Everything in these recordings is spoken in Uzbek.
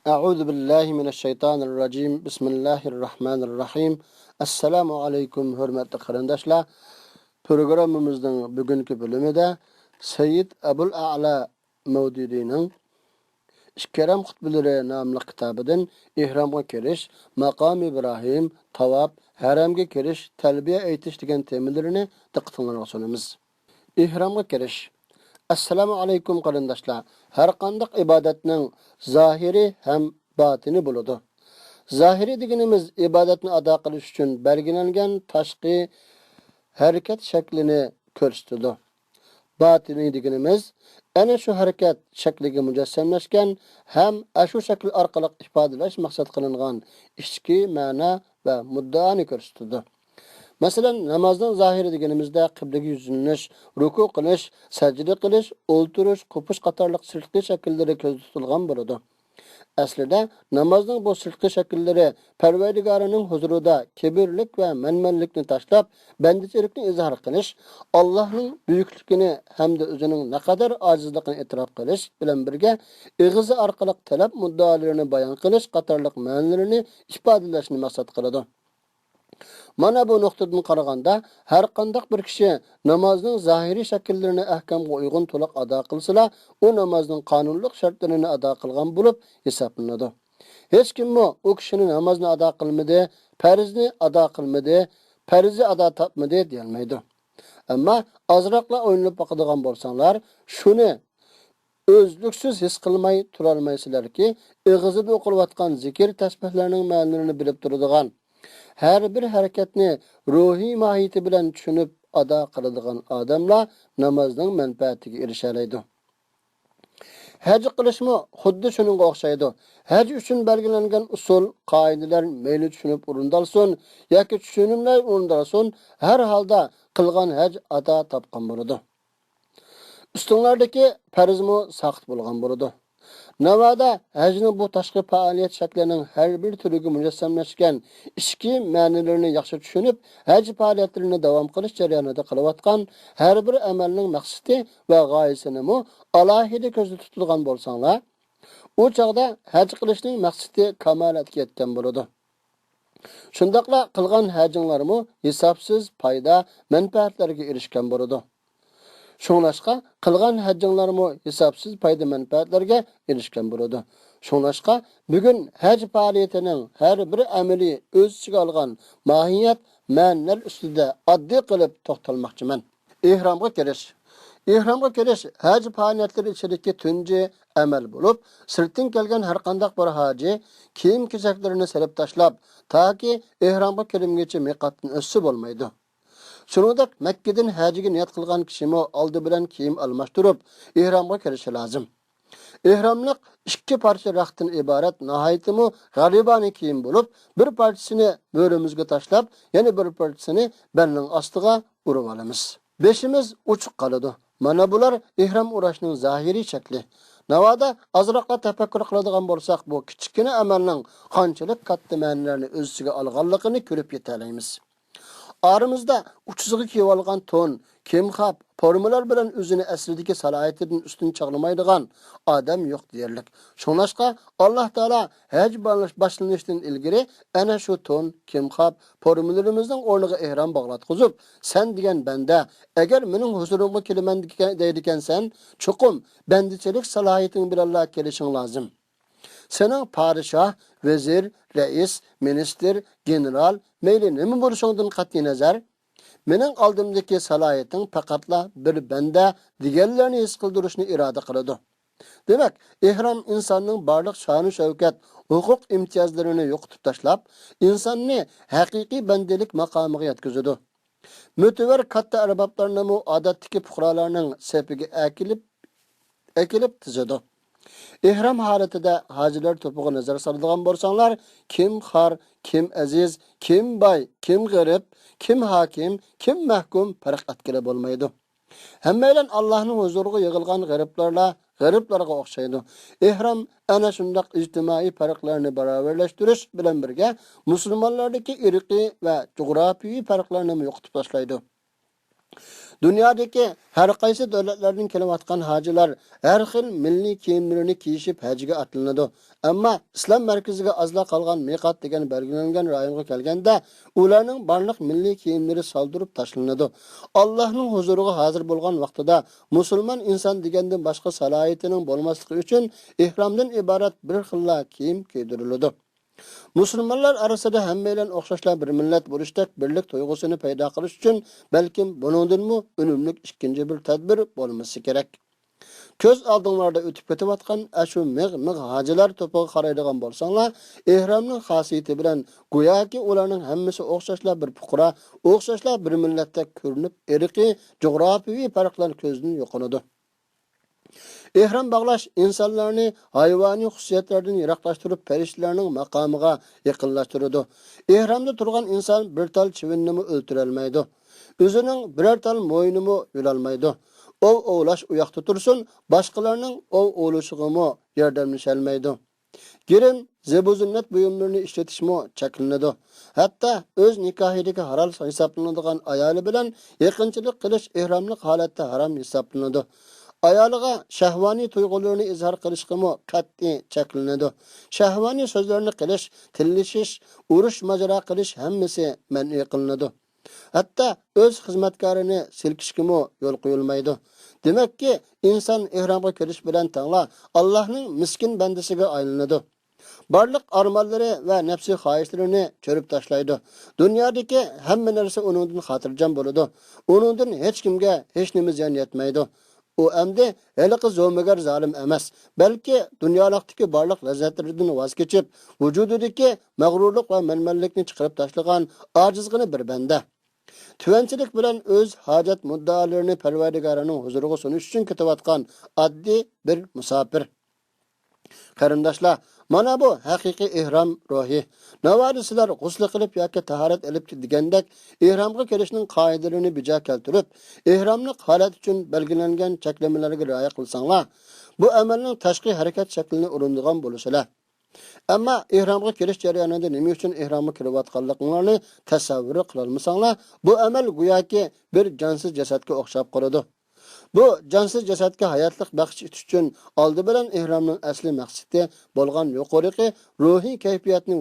A'udhu billahi mineşşeytanirracim. Bismillahirrahmanirrahim. Assalamu alaykum hörmetli qarindaşlar. Programımızın bugünkü bölümünde Seyyid Abul A'la Mevdudi'nin İşkerem Hutbeleri namlı kitabıdan İhramga kiriş, Maqam İbrahim, Tavab, Haramga kiriş, Talbiye aytiş degan temalarini diqqatingizga sunamiz. İhramga kiriş. Assalamu alaykum qarindaşlar. Her qandaq ibadatning zahiri hem batini bo'ladi. Zahiri deganimiz ibodatni ado qilish uchun belgilangan tashqi harakat shaklini ko'rsatadi. Batini deganimiz ana shu harakat shakliga mujassamlashgan ham shu shakl orqali ifodalash maqsad qilingan ichki ma'no va muddaoni ko'rsatadi. Masalan, namozning zahiri deganimizda qiblaga yuzlanish, ruku qilish, sajda qilish, o'ltirish, qo'pish qatorliq sirtqi shakllari ko'zda tutilgan bo'ladi. Aslida namozning bu sirtqi shakllari Parvardigorining huzurida kibrlik va manmanlikni tashlab, bandichilikni izhor qilish, Allohning buyukligini hamda o'zining naqadar ojizligini e'tirof qilish bilan birga ig'izi orqali talab muddolarini bayon qilish qatorliq ma'nolarini ifodalashni maqsad qiladi. Mana bu nuqtadan qaraganda har qanday bir kishi namozning zahiri shakllarini ahkamga uyg'un to'liq ado qilsa, u namozning qonunlik shartlarini ado qilgan bo'lib hisoblanadi. Hech kim u kishining namozni ado qilmadi, farzni ado qilmadi, farzi ado topmadi deyolmaydi. Ammo ozroqla o'ylanib boqadigan bo'lsanglar, shuni o'zlüksiz his qilmay turolmaysizlarki, ig'izida o'qilayotgan zikr tasbihlarning ma'nolarini bilib turadigan, her bir hareketni ruhi mahiyeti bilen düşünüp ada qiladigan odamlar namozning manfaatiga erishalaydi. Hac qilishmi xuddi shuningga o'xshaydi. Hac uchun belgilangan usul, qoidalar mayli tushunib o'rindalsin yoki tushunilmay o'rindalsin, har holda qilgan hac ado topgan bo'ladi. Ustunlardagi farzmi saqt bo'lgan bo'ladi. Navada hajning bu tashqi faoliyat shaklining har bir turiga mujassamlashgan ichki ma'nolarini yaxshi tushunib, haj faoliyatlarini davom qilish jarayonida qilayotgan har bir amalning maqsadi va g'oyasini alohida ko'zda tutilgan bo'lsanglar, u chaqda haj qilishning maqsadi kamolatga yetgan bo'ladi. Shundaqla qilgan hajinglarmi hisobsiz foyda, manfaatlarga erishgan bo'ladi. Şoňlaşqa qilgan hajjinglarmı hisobsiz foyda manfaatlarga erishgan bo'ladi. Şoňlaşqa bugun haj faoliyatining har bir amali o'z ichiga olgan mohiyat ma'nolar ustida oddiy qilib to'xtalmoqchiman. Ihramga kirish. Ihramga kirish haj faoliyatlari ichidagi tunji amal bo'lib, sirtdan kelgan har qanday bir haji kiyim-kechaklarini silib tashlab, toki ihramga kirimgacha miqatdan o'tsa bo'lmaydi. Shuningdek, Makkadan hajiga niyat qilgan kishimi oldi bilan kiyim almashtirib, ihramga kirishi lozim. Ihramlik ikki parcha raqtdan iborat nihoyatimi g'alibani kiyim bo'lib, bir parchasini bo'rimizga tashlab, yana bir parchasini belning ostiga urib olamiz. Beshimiz uchiq qoladi. Mana bular ihram urashning zahiriy shakli. Navoda azroqla tafakkur qiladigan bo'lsak, bu kichkina amalning qanchalik katta ma'nolarini o'z ichiga olganligini ko'rib yetalaymiz. Aramızda uçsuzluğu kiyip algan ton, kimxap, formular bilen özünü əslideki salayetinden üstün çağlamaydıgan adam yok diyerlik. Şoňlaşqa Allah Teala hac başlanışdan ilgiri ana şu ton, kimxap, formularimizden ornuğa ihram bağlatqyzyp, sen digen bende, eger mening huzuruma kelimen deydiken sen, çokum bendiçilik salayetin bilallah kelişin lazım. Senin padişah, vezir, reis, minister, general, meyli nemi boluşundan qat'i nazar, mening oldimdagi salohiyatim faqatla bir banda digerlerini his qildirishni iroda qiladi. Demak, ihrom insonning barliq sha'nu shavkat, huquq imtiyozlarini yo'qotib tashlab, insonni haqiqiy bandalik maqomiga yetkazadi. Mütever katta arboblarni odatdagi fuqarolarning safiga akilib tizadi. İhram holatida hojilar to'pig'i nazar soladigan bo'lsanglar, kim xor, kim aziz, kim boy, kim g'arib, kim hokim, kim mahkum farq etgili bo'lmaydi. Hammaylar Allohning huzuriga yig'ilgan g'ariblarga o'xshaydi. Ihrom ana shundaq ijtimoiy farqlarni barobarlashtirish bilan birga musulmonlardagi irqiy va jo'g'rafiy farqlarni yo'qotib tashlaydi. Dunyodagi har qaysi davlatlardan kelayotgan hojilar har xil milliy kiyimlarini kiyishib hajga atlanadi. Ammo islom markaziga ozla qolgan miqat degan belgilangan rayonga kelganda, ularning barliq milliy kiyimlari soldirib tashlanadi. Allohning huzuriga hozir bo'lgan vaqtida musulmon inson degandan boshqa salohiyatining bo'lmasligi uchun ihromdan iborat bir xilla kiyim kiydiriladi. Musulmonlar arasida hammalar o'xshashlar bir millat bo'lishdak birlik tuyg'usini paydo qilish uchun balkim buningdanmi unumli ikkinchi bir tadbir bo'lmasi kerak. Ko'z oldinglarda o'tib ketayotgan ashu mig' hojilar to'piga qaraydigan bo'lsanglar, ihromning xosiyati bilan go'yoki ularning hammasi o'xshashlar bir fuqaro, o'xshashlar bir millatda ko'rinib, irqiy, jo'g'rofiy farqlar ko'zdan yo'qoladi. Ihrom bog'lash insonlarni hayvoniy xususiyatlardan yiroqlashtirib, farishtalarning maqomiga yaqinlashtiradi. Ihromda turgan inson bir tal chivinnimi o'ltira olmaydi. O'zining biror tal mo'ynini yulolmaydi. Ovlash u yoqda tursin, boshqalarning ovlashig'imi yordamlasha olmaydi. Girim, zebu-zinnat buyumlarini ishlatishmi cheklanadi. Hatto o'z nikohidagi halol hisoblanadigan ayoli bilan yaqinchilik qilish ihromlik holatda harom hisoblanadi. Ayoliga shahvoniy tuyg'ularni izhor qilishga qat'iy cheklanadi. Shahvoniy so'zlarni qilish, tillashish, urush majra qilish hammasi man'iy qilinadi. Hatto o'z xizmatkorini silkishga yo'l qo'yilmaydi. Demakki, inson ihromga kirish bilan tangla Allohning miskin bandasiga aylanadi. Barliq armonlari va nafsi xohishlarini cho'rib tashlaydi. Dunyodagi hamma narsa uningdan xotirjam bo'ladi. Uningdan hech kimga hech nima ziyon yetmaydi. U endi haliqi zo'migar zolim emas, balki dunyolikdagi barliq lazzatlardan voz kechib, vujudidagi mag'rurlik va manmanlikni chiqarib tashlagan ojizgina bir banda. Tuvanchilik bilan o'z hojat muddalarini Parvardigorining huzuriga sunish uchun ketayotgan oddiy bir musofir. Qarindoshlar, mana bu haqiqiy ihrom ruhi. Navoiy sizlar g'usl qilib yoki tahorat olib degandek ihromga kirishning qoidalarini bijo keltirib, ihromlik holat uchun belgilangan cheklamalarga rioya qilsanglar, bu amalning tashqi harakat shaklini o'rindigan bo'lasizlar. Ammo ihromga kirish jarayonida nima uchun ihromga kirayotganliklarini tasavvur qila olmasanglar, bu amal go'yoki bir jonsiz jasadga o'xshab qoladi. Bu jonsiz jasadga hayotlik baxsh etish uchun oldi bilan ihromning asli maqsadi bo'lgan yuqoriqi ruhiy kayfiyatni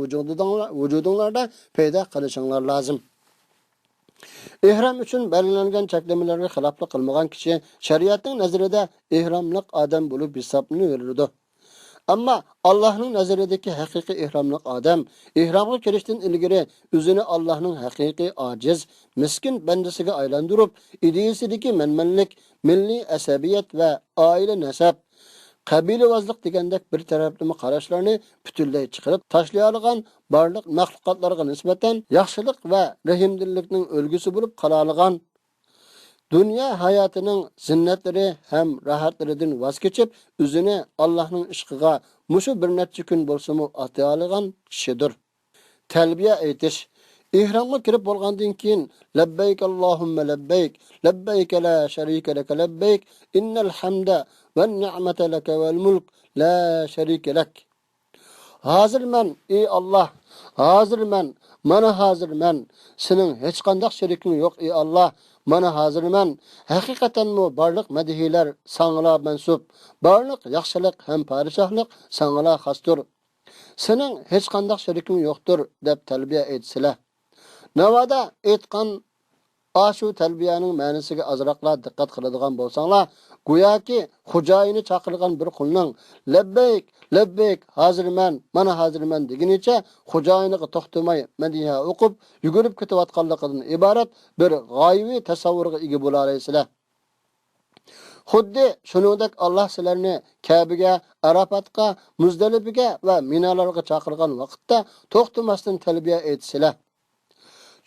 vujudinglarda paydo qilishinglar lozim. Ihrom uchun belgilangan cheklamalarga xiloflik qilmagan kishi shariatning nazarida ihromlik odam bo'lib hisoblanadi. Ammo Allohning nazaridagi haqiqiy ihromlik odam ihromga kirishdan ilgari o'zini Allohning haqiqiy ojiz, miskin bandasiga aylantirib, ideyasidagi manmanlik, milliy asabiyat va oila nasab, qabilavozlik degandek bir taraflama qarashlarni butunlay chiqarib tashlay olgan barliq maxluqotlarga nisbatan yaxshilik va rahimdillikning o'lgisi bo'lib qola olgan dünya hayotining zinnatlari ham rohatlaridan voz kechib, o'zini Allohning ishqiga mushu bir necha kun bo'lsa-mu ata olgan kishidir. Talbiya aytish. Ihromga kirib bo'lgandan keyin labbayk Allohumma labbayk, labbayk la sharika lak labbayk, innal hamda wan ni'mata lak wal mulk la sharika lak. Hozirman ey Alloh, hozirman, mana hozirman. Sening hech qanday sheriking yo'q ey Alloh. Mana hozirman, haqiqatanmi barliq madhiyalar sangla mansub, barliq yaxshilik ham podshohlik sangla xosdir. Sening hech qanday sheriking yo'qdir deb talbiya aytsalar. Navoda aytgan ashu talbiyaning ma'nosiga azroqlar diqqat qiladigan bo'lsanglar, go'yoki xo'jayini chaqirgan bir qulning labbayk, labbayk, hozirman, mana hozirman degunicha xo'jayiniga to'xtamay madiha o'qib, yugurib ketayotganligidan iborat bir g'oyiviy tasavvurga ega bo'la olasizlar. Xuddi shuningdek Alloh sizlarni Ka'baga, Arafatga, Muzdalifaga va Minolarga chaqirgan vaqtda to'xtamasdan talbiya aytsizlar.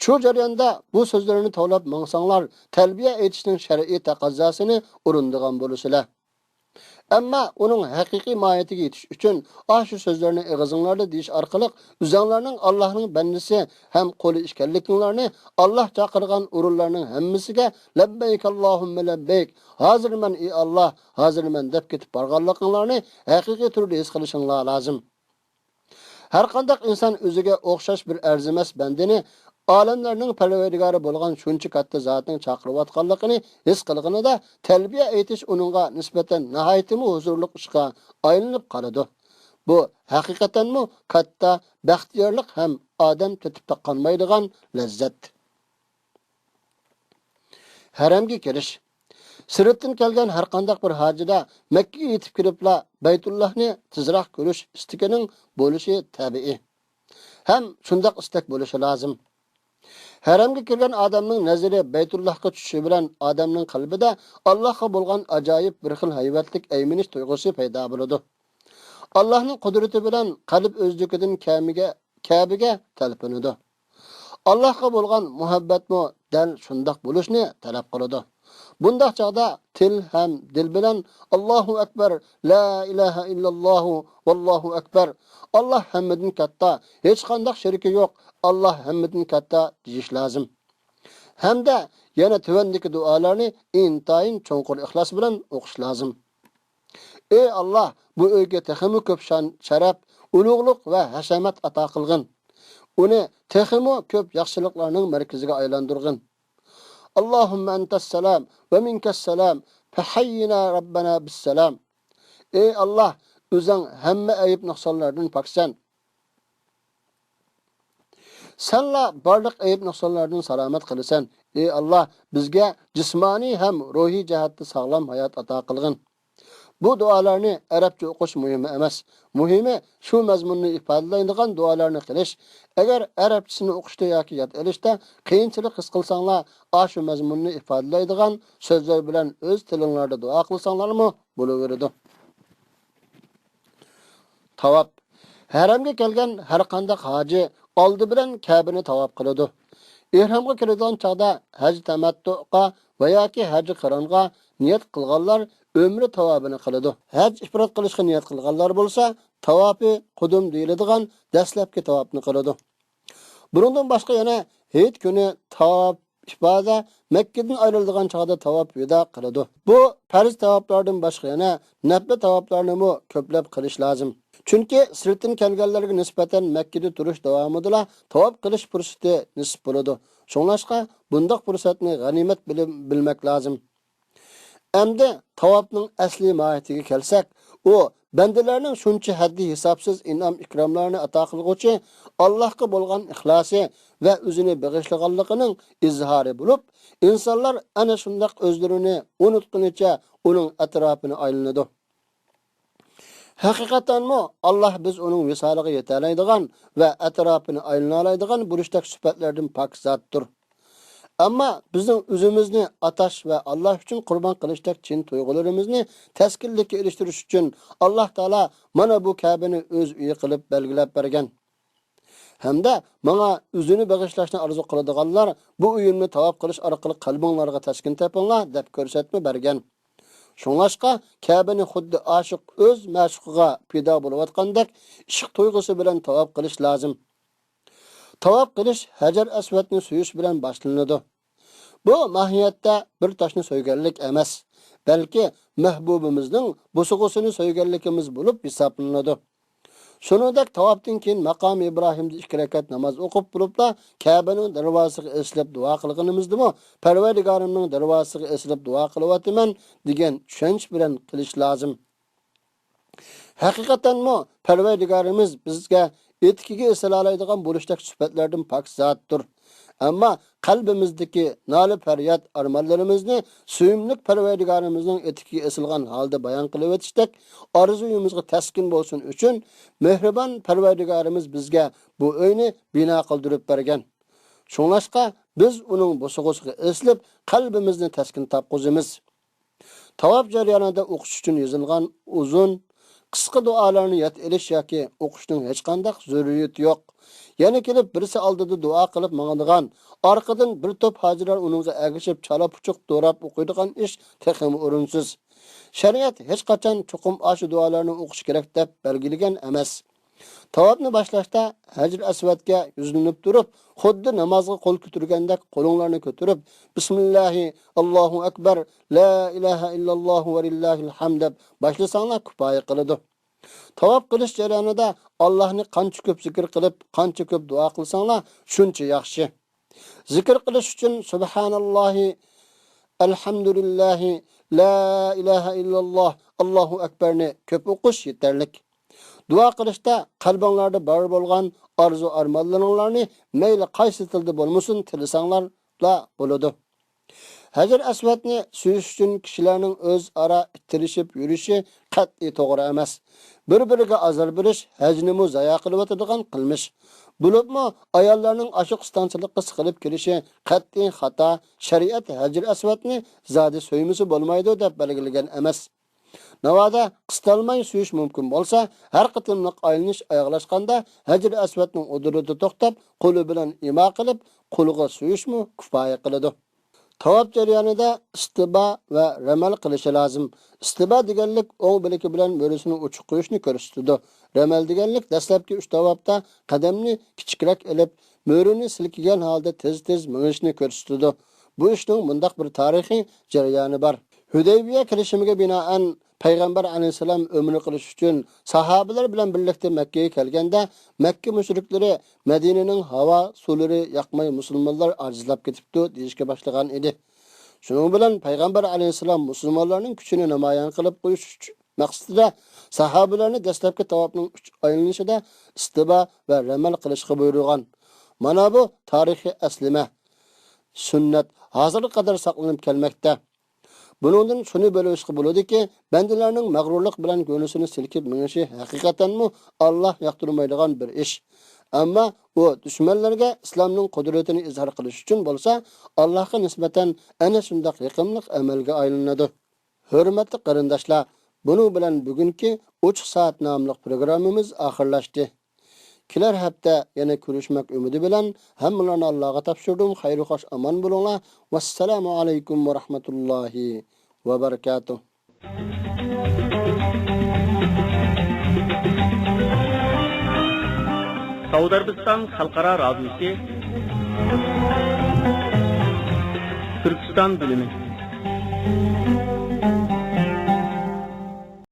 Şu jarayonda bu so'zlarni to'lab mangsanglar, talbiya aytishning shar'iy taqozzosini o'rindigan bo'lasizlar. Ammo uning haqiqiy mohiyatiga yetish uchun shu so'zlarni og'zinglarda deyish orqali o'zinglarning Allohning bandasi ham qo'li ishkanliklarini Alloh chaqirgan o'rinlarning hammasiga labbayk Allohumma labbayk, hozirman ey Alloh, hozirman deb ketib borganliklarini haqiqiy turda his qilishinglar lozim. Har qanday inson o'ziga o'xshash bir arzimas bandini Alemlerning parvardigori bo'lgan shuncha katta zotning chaqirayotganligini his qilganida talbiya aytish uningga nisbatan nihoyatimi huzurli ishga aylanib qoladi. Bu haqiqatanmi katta baxtiyorlik ham odam tetib taqolmaydigan lazzat. Haramga kirish. Sirtdan kelgan har qanday bir hojida Makkaga yetib kiribla Baytullohni tezroq ko'rish istagining bo'lishi tabiiy. Ham shunday istak bo'lishi lozim. Haramga kirgan odamning nazari Baytullohga tushishi bilan odamning qalbida Allohga bo'lgan ajoyib bir xil hayvatlik ayminish tuyg'usi paydo bo'ladi. Allohning qudrati bilan qalb o'zligidan Ka'baga talpinadi. Allohga bo'lgan muhabbatmi dal shundoq bo'lishni talab qiladi. Bundaq chaqda til ham dil bilan Allohu akbar, la ilaha illalloh, vallohu akbar. Alloh hammadan katta, hech qanday sheriki yo'q. Alloh hammadan katta deyish lozim. Hamda yana tuvandagi duolarni intayin cho'nqur ixlos bilan o'qish lozim. Ey Alloh, bu o'yga texmi ko'p sharaf, ulug'liq va hashamat ato qilgin. Uni texmi ko'p yaxshiliklarning markaziga aylantirgin. Allahumma antas salam ve minkas salam fahayyina rabbana bis salam. Ey Allah, o'zing hamma ayib nuqsonlardan poksan. Senla barliq ayib nuqsonlardan salomat qilasan. Ey Allah, bizga jismoniy ham ruhiy jihatda sog'lom hayot ato qilgin. Bu duolarni arabcha o'qish muhim emas. Muhimi shu mazmunni ifodalaydigan duolarni qilish. Agar arabchasini o'qishda yoki yod olishda qiyinchilik his qilsanglar, shu mazmunni ifodalaydigan so'zlar bilan o'z tilinglarda duo qilsanglarmi bo'laveradi. Tavob. Haramga kelgan har qanday hoji oldi bilan Ka'bani tavob qiladi. Ihramga kiradigan chaqda haj tamattuga va yoki haj qironga niyat qilganlar ömrü tavabını qiladi. Haj ifrat qilishga niyat qilganlar bo'lsa, tavobi qudum deyiladigan dastlabki tavobni qiladi. Bundan boshqa yana hech kuni tavob ifoda Makkadan ayriladigan chaqda tavob vida qiladi. Bu farz tavoblardan boshqa yana nafl tavoblarni ham ko'plab qilish lozim. Chunki sirtdan kelganlarga nisbatan Makkada turish davomida tavob qilish fursati nisb bo'ladi. Shunlashqa bunday fursatni g'animat bilmak lozim. Endi tavobning asli mohiyatiga kelsak, u bandalarning shuncha haddi hisobsiz inom ikromlarni ato qilguvchi Allohga bo'lgan ixlosi va o'zini bag'ishlaganligining izhori bo'lib, insonlar ana shunday o'zlarini unutqunicha uning atrofini aylanadi. Haqiqatanmi Alloh biz uning visoliga yetalaydigan va atrofini aylanoladigan burishdek sifatlardan pok zotdir. Ammo bizning o'zimizni atash va Alloh uchun qurbon qilishdek chin tuyg'ularimizni taskinlikka erishtirish uchun Alloh taolo mana bu Ka'bani o'z uyi qilib belgilab bergan. Hamda menga o'zini bag'ishlashni arzu qiladiganlar bu uyimni tavob qilish orqali qalbinglarga taskin topinglar deb ko'rsatma bergan. Shunlashqa Ka'bani xuddi oshiq o'z ma'shuqiga pido bo'layotgandek ishq tuyg'usi bilan tavob qilish lozim. Tavob qilish Hajar Aswadni suyish bilan boshlanadi. Bu mohiyatda bir toshni so'yganlik emas, balki mahbubimizning busig'usini so'yganligimiz bo'lib hisoblanadi. Shuningdek tavobdan keyin maqom Ibrohimda 2 rakat namoz o'qib turibla Ka'baning darvozasiga eslab duo qilganimizdimi, Parvardigorimning darvozasiga eslab duo qilyapman degan tushunch bilan qilish lozim. Haqiqatanmi Parvardigorimiz bizga etkiga eslalaydigan bo'lishdek sifatlardan pok zotdir. Ammo qalbimizdagi nola faryod armonlarimizni suyimlik Parvardigorimizning etkiga esilgan holda bayon qilib o'tishdek, orzuyimizga taskin bo'lsin uchun mehribon Parvardigorimiz bizga bu uyni bino qildirib bergan. Shunlashqa biz uning bo'sig'isiga eslib qalbimizni taskin topqizamiz. Tavob jarayonida o'qish uchun yozilgan uzun qisqa duolarni yod elish yoki o'qishning hech qanday zaruriyati yo'q. Yana kelib birisi oldida duo qilib mangadigan, orqadan bir to'p hojilar uningga agishib chala puchuq do'rab o'qiydigan ish texmi o'rinsiz. Shariat hech qachon cho'qim ashu duolarni o'qish kerak deb belgilagan emas. Tavobni boshlashda Hajar Aswadga yuzlanib turib, xuddi namozga qo'l ko'targandek qo'linglarni ko'tarib, bismillahi Allohu akbar, la ilaha illalloh va lillahil hamd deb boshlasanglar kifoya qiladi. Tavob qilish jarayonida Allohni qancha ko'p zikr qilib, qancha ko'p duo qilsanglar, shuncha yaxshi. Zikr qilish uchun subhanallohi, alhamdulillahi, la ilaha illalloh, Allohu akbarni ko'p o'qish yetarlik. Duo qilishda qalbinglarda bor bo'lgan arzu armonlaringlarni mayli qaysi tilda bo'lmasin tilasanglar bo'ladi. Hajar Aswadni suyish uchun kishilarning o'z ara ittirishib yurishi qat'iy to'g'ri emas. Bir-biriga azor berish hajni zayo qilib o'tadigan qilmish. Bo'libmi ayollarning ashiq istanchilikqa siqilib kirishi qat'iy xato. Shariat Hajar Aswadni zodi so'ymisi bo'lmaydi deb belgilagan emas. Navoda qistalmay suyish mumkin bo'lsa, har qitimliq aylanish oyoqlashganda Hajar Aswadning udurida to'xtab, qo'li bilan imo qilib, qo'liga suyishmi kifoya qiladi. Tavob jarayonida istiba va ramal qilishi lozim. Istiba deganlik o'ng biligi bilan bo'risini uchiq qo'yishni ko'rsatadi. Ramal deganlik dastlabki 3 tavobda qadamni kichikroq ilib, mo'rini silkigan holda tez-tez minishni ko'rsatadi. Bu ishning bundaq bir tarixiy jarayoni bor. Hudaybiya kelishimiga binoan Payg'ambar alayhisalom umra qilish uchun sahobalar bilan birlikda Makka ga kelganda, Makka mushriklari Madinaning havo suvlari yoqmay musulmonlar ajizlab ketibdi deyishga boshlagan edi. Shuning bilan Payg'ambar alayhisalom musulmonlarning kuchini namoyon qilib qo'yish maqsadida sahobalarni dastlabki tavobning 3 aylanishida istiba va ramal qilishga buyurgan. Mana bu tarixiy aslima, sunnat hozirga qadar saqlanib kelmoqda. Buningdan shuni bilishga bo'ladiki, bandalarning mag'rurlik bilan ko'nglisini silkib minishi haqiqatanmi Alloh yoqtirmaydigan bir ish. Ammo u dushmanlarga islomning qudratini izhor qilish uchun bo'lsa, Allohga nisbatan ana shunday yaqinlik amalga aylanadi. Hurmatli qarindoshlar, buning bilan bugungi Ochiq soat nomli programmamiz oxirlashdi. Kelar hafta yana ko'rishmak umidi bilan hammalarni Allohga topshirdim. Xayr-u xosh omon bo'linglar. Vassalomu alaykum va rahmatullohi va barakatuh. Saudiya Arabiston xalqaro radiosi Turkiston bölümü